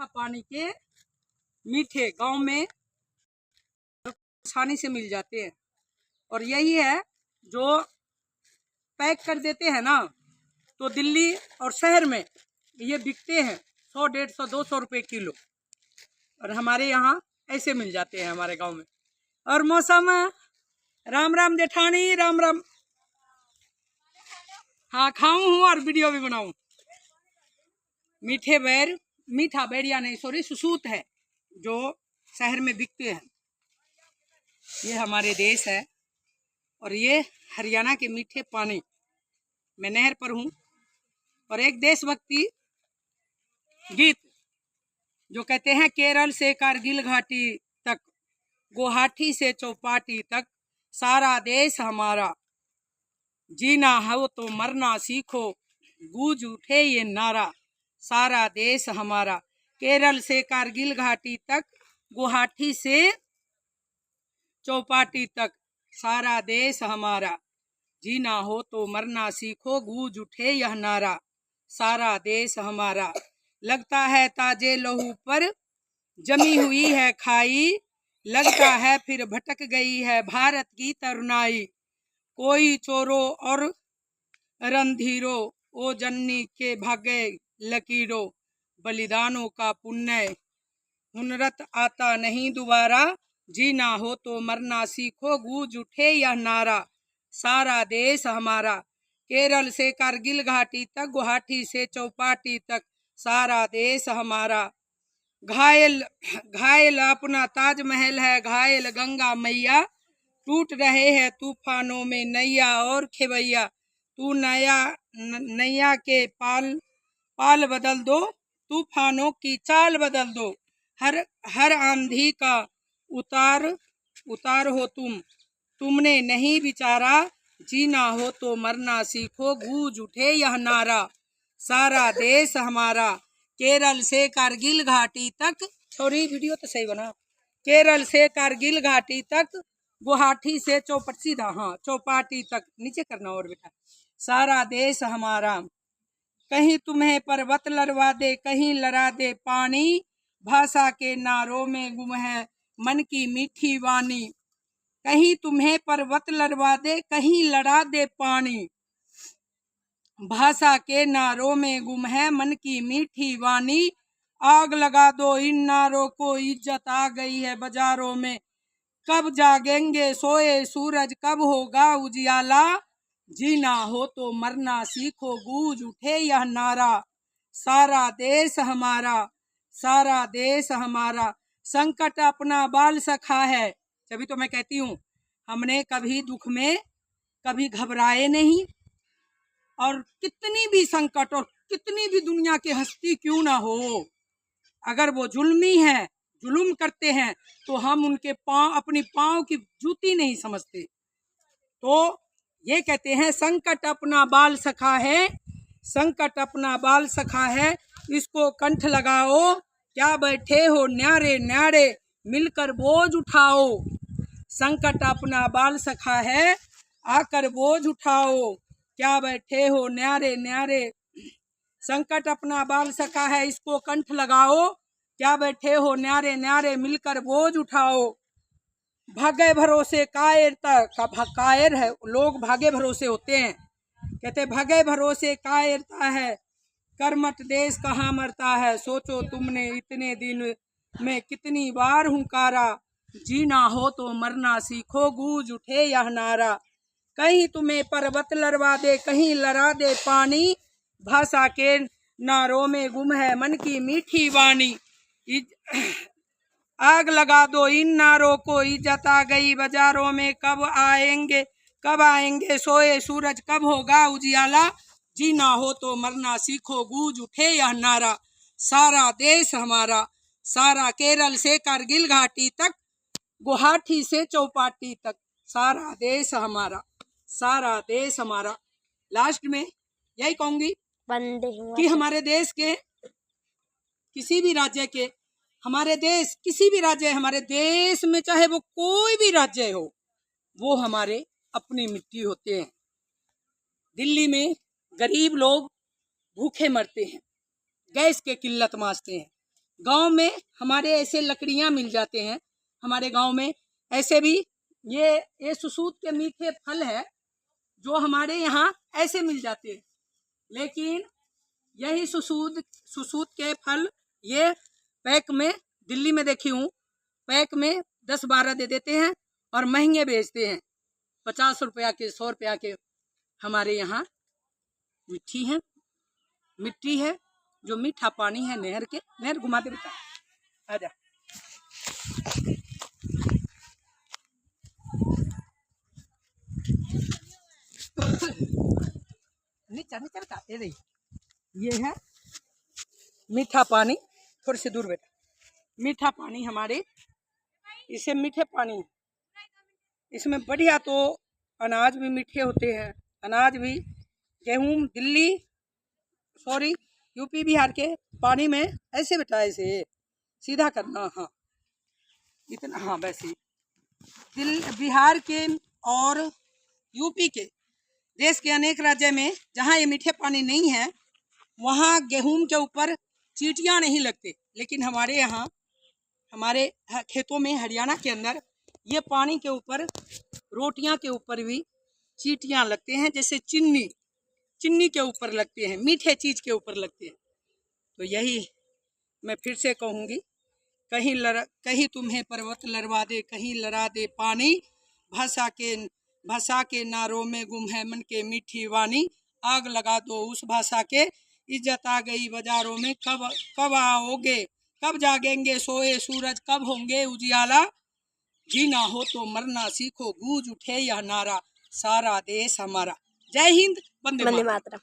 मीठा पानी के मीठे गांव में आसानी से मिल जाते हैं। और यही है जो पैक कर देते हैं ना, तो दिल्ली और शहर में ये बिकते हैं 100, 150, 200 रुपये किलो, और हमारे यहाँ ऐसे मिल जाते हैं हमारे गांव में। और मौसम, राम राम जेठानी, राम राम। हाँ, खाऊं हूँ और वीडियो भी बनाऊं। मीठा बैरिया नहीं, सॉरी, सुसूत है जो शहर में बिकते हैं। ये हमारे देश है और ये हरियाणा के मीठे पानी। मैं नहर पर हूँ और एक देशभक्ति गीत जो कहते हैं, केरल से कारगिल घाटी तक, गुवाहाटी से चौपाटी तक, सारा देश हमारा, जीना हो तो मरना सीखो, गूंज उठे ये नारा, सारा देश हमारा। केरल से कारगिल घाटी तक, गुवाहाटी से चौपाटी तक, सारा देश हमारा, जीना हो तो मरना सीखो, गूंज उठे यह नारा, सारा देश हमारा। लगता है ताजे लहू पर जमी हुई है खाई, लगता है फिर भटक गई है भारत की तरुणाई, कोई चोरो और रंधीरो, ओ जन्नी के भागे लकीरों, बलिदानों का पुण्य हुनरत आता नहीं दोबारा, जीना हो तो मरना सीखो, गूंज उठे यह नारा, सारा देश हमारा। केरल से कारगिल घाटी तक, गुवाहाटी से चौपाटी तक, सारा देश हमारा। घायल घायल अपना ताजमहल है, घायल गंगा मैया, टूट रहे हैं तूफानों में नैया और खेवैया, तू नैया के पाल बदल दो, तूफानों की चाल बदल दो, हर आंधी का उतार हो तुमने नहीं विचारा, जीना हो तो मरना सीखो, गूंज उठे यह नारा, सारा देश हमारा। केरल से कारगिल घाटी तक, सॉरी वीडियो तो सही बना, केरल से कारगिल घाटी तक, गुवाहाटी से चौपाटी तक, नीचे करना और बेटा, सारा देश हमारा। कहीं तुम्हें पर्वत लड़वा दे, कहीं लड़ा दे पानी, भाषा के नारों में गुम है मन की मीठी वाणी, कहीं तुम्हें पर्वत लड़वा दे, कहीं लड़ा दे पानी, भाषा के नारों में गुम है मन की मीठी वाणी, आग लगा दो इन नारों को, इज्जत आ गई है बाजारों में, कब जागेंगे सोए सूरज, कब होगा उजियाला, जीना हो तो मरना सीखो, गूंज उठे यह नारा, सारा देश हमारा, सारा देश हमारा। संकट अपना बाल सखा है, तभी तो मैं कहती हूँ, हमने कभी दुख में कभी घबराए नहीं, और कितनी भी संकट और कितनी भी दुनिया की हस्ती क्यों ना हो, अगर वो जुल्मी है, जुल्म करते हैं, तो हम उनके अपनी पाँव की जूती नहीं समझते। तो ये कहते हैं, संकट अपना बाल सखा है, संकट अपना बाल सखा है, इसको कंठ लगाओ, क्या बैठे हो न्यारे न्यारे, मिलकर बोझ उठाओ, संकट अपना बाल सखा है, आकर बोझ उठाओ, क्या बैठे हो न्यारे न्यारे, संकट अपना बाल सखा है, इसको कंठ लगाओ, क्या बैठे हो न्यारे न्यारे, मिलकर बोझ उठाओ। भागे भरोसे कायर है, लोग भागे भरोसे होते हैं, कहते भागे भरोसे कायरता है, कर्मठ देश कहाँ मरता है, सोचो तुमने इतने दिन में कितनी बार हुंकारा, जीना हो तो मरना सीखो, गूंज उठे यह नारा, कहीं तुम्हें पर्वत लड़वा दे, कहीं लड़ा दे पानी, भाषा के नारों में गुम है मन की मीठी वाणी, आग लगा दो इन नारों को, इज्जत आ गई बाजारों में, कब आएंगे सोए सूरज, कब होगा उजियाला, जीना हो तो मरना सीखो, गूंज उठे यह नारा, सारा देश हमारा, सारा। केरल से कारगिल घाटी तक, गुवाहाटी से चौपाटी तक, सारा देश हमारा, सारा देश हमारा। लास्ट में यही कहूंगी कि हमारे देश के किसी भी राज्य के, हमारे देश किसी भी राज्य, हमारे देश में चाहे वो कोई भी राज्य हो, वो हमारे अपनी मिट्टी होते हैं। दिल्ली में गरीब लोग भूखे मरते हैं, गैस के किल्लत मांगते हैं, गांव में हमारे ऐसे लकड़ियां मिल जाते हैं, हमारे गांव में ऐसे भी ये सुसूत के मीठे फल है जो हमारे यहाँ ऐसे मिल जाते हैं। लेकिन यही सुसूत के फल ये पैक में, दिल्ली में देखी हूँ, पैक में 10-12 दे देते हैं और महंगे बेचते हैं, 50 रुपया के, 100 रुपया के। हमारे यहाँ मिट्टी है जो मीठा पानी है नहर घुमा दे बेटा, आजा। नीचा बताते रही, ये है मीठा पानी, थोड़ी सी दूर बेटा, मीठा पानी हमारे, इसे मीठे पानी है। इसमें बढ़िया तो अनाज भी मीठे होते हैं, अनाज भी, गेहूँ दिल्ली यूपी बिहार के पानी में ऐसे बेटा, ऐसे सीधा करना, हाँ इतना, हाँ वैसे बिहार के और यूपी के, देश के अनेक राज्य में जहाँ ये मीठे पानी नहीं है वहाँ गेहूं के ऊपर चींटियाँ नहीं लगते, लेकिन हमारे यहाँ, हमारे खेतों में हरियाणा के अंदर ये पानी के ऊपर, रोटियां के ऊपर भी चींटियाँ लगते हैं, जैसे चिन्नी के ऊपर लगते हैं, मीठे चीज के ऊपर लगते हैं। तो यही मैं फिर से कहूँगी, कहीं तुम्हें पर्वत लड़वा दे, कहीं लड़ा दे पानी, भाषा के नारों में गुम है मन के मीठी वाणी, आग लगा दो उस भाषा के, इज्जत आ गई बाजारों में, कब आओगे, कब जागेंगे सोए सूरज, कब होंगे उजियाला, जीना हो तो मरना सीखो, गूंज उठे यह नारा, सारा देश हमारा। जय हिंद, वंदे मातरम।